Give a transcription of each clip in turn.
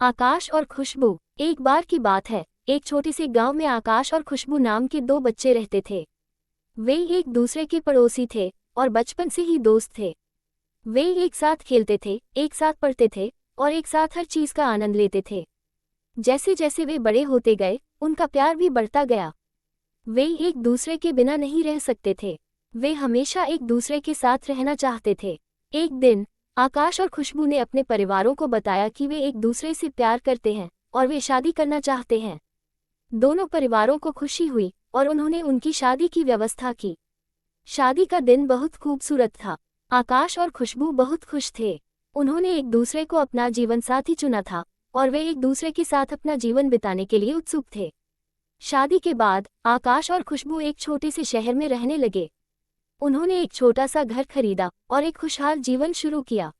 आकाश और खुशबू। एक बार की बात है, एक छोटे से गांव में आकाश और खुशबू नाम के दो बच्चे रहते थे। वे एक दूसरे के पड़ोसी थे और बचपन से ही दोस्त थे। वे एक साथ खेलते थे, एक साथ पढ़ते थे और एक साथ हर चीज का आनंद लेते थे। जैसे जैसे वे बड़े होते गए, उनका प्यार भी बढ़ता गया। वे एक दूसरे के बिना नहीं रह सकते थे। वे हमेशा एक दूसरे के साथ रहना चाहते थे। एक दिन आकाश और खुशबू ने अपने परिवारों को बताया कि वे एक दूसरे से प्यार करते हैं और वे शादी करना चाहते हैं। दोनों परिवारों को खुशी हुई और उन्होंने उनकी शादी की व्यवस्था की। शादी का दिन बहुत खूबसूरत था। आकाश और खुशबू बहुत खुश थे। उन्होंने एक दूसरे को अपना जीवन साथी चुना था और वे एक दूसरे के साथ अपना जीवन बिताने के लिए उत्सुक थे। शादी के बाद आकाश और खुशबू एक छोटे से शहर में रहने लगे। उन्होंने एक छोटा सा घर खरीदा और एक खुशहाल जीवन शुरू किया।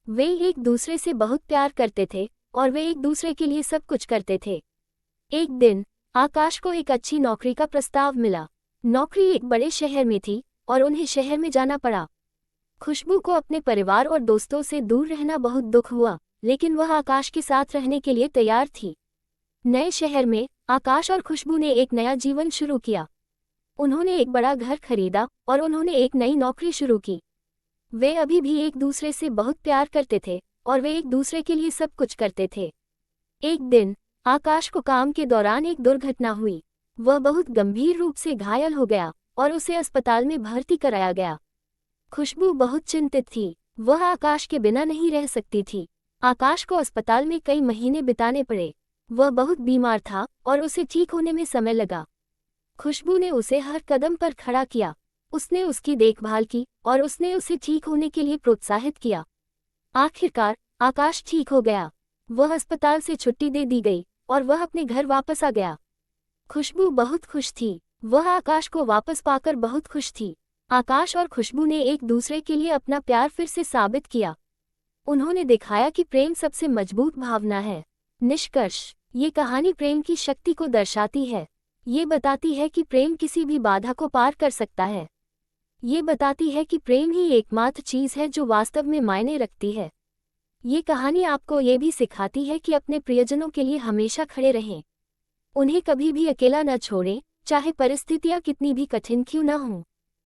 वे एक दूसरे से बहुत प्यार करते थे और वे एक दूसरे के लिए सब कुछ करते थे। एक दिन आकाश को एक अच्छी नौकरी का प्रस्ताव मिला। नौकरी एक बड़े शहर में थी और उन्हें शहर में जाना पड़ा। खुशबू को अपने परिवार और दोस्तों से दूर रहना बहुत दुख हुआ, लेकिन वह आकाश के साथ रहने के लिए तैयार थी। नए शहर में आकाश और खुशबू ने एक नया जीवन शुरू किया। उन्होंने एक बड़ा घर खरीदा और उन्होंने एक नई नौकरी शुरू की। वे अभी भी एक दूसरे से बहुत प्यार करते थे और वे एक दूसरे के लिए सब कुछ करते थे। एक दिन आकाश को काम के दौरान एक दुर्घटना हुई। वह बहुत गंभीर रूप से घायल हो गया और उसे अस्पताल में भर्ती कराया गया। खुशबू बहुत चिंतित थी। वह आकाश के बिना नहीं रह सकती थी। आकाश को अस्पताल में कई महीने बिताने पड़े। वह बहुत बीमार था और उसे ठीक होने में समय लगा। खुशबू ने उसे हर कदम पर खड़ा किया। उसने उसकी देखभाल की और उसने उसे ठीक होने के लिए प्रोत्साहित किया। आखिरकार आकाश ठीक हो गया। वह अस्पताल से छुट्टी दे दी गई और वह अपने घर वापस आ गया। खुशबू बहुत खुश थी। वह आकाश को वापस पाकर बहुत खुश थी। आकाश और खुशबू ने एक दूसरे के लिए अपना प्यार फिर से साबित किया। उन्होंने दिखाया कि प्रेम सबसे मजबूत भावना है। निष्कर्ष, ये कहानी प्रेम की शक्ति को दर्शाती है। ये बताती है कि प्रेम किसी भी बाधा को पार कर सकता है। ये बताती है कि प्रेम ही एकमात्र चीज़ है जो वास्तव में मायने रखती है। ये कहानी आपको ये भी सिखाती है कि अपने प्रियजनों के लिए हमेशा खड़े रहें। उन्हें कभी भी अकेला न छोड़ें, चाहे परिस्थितियाँ कितनी भी कठिन क्यों न हों।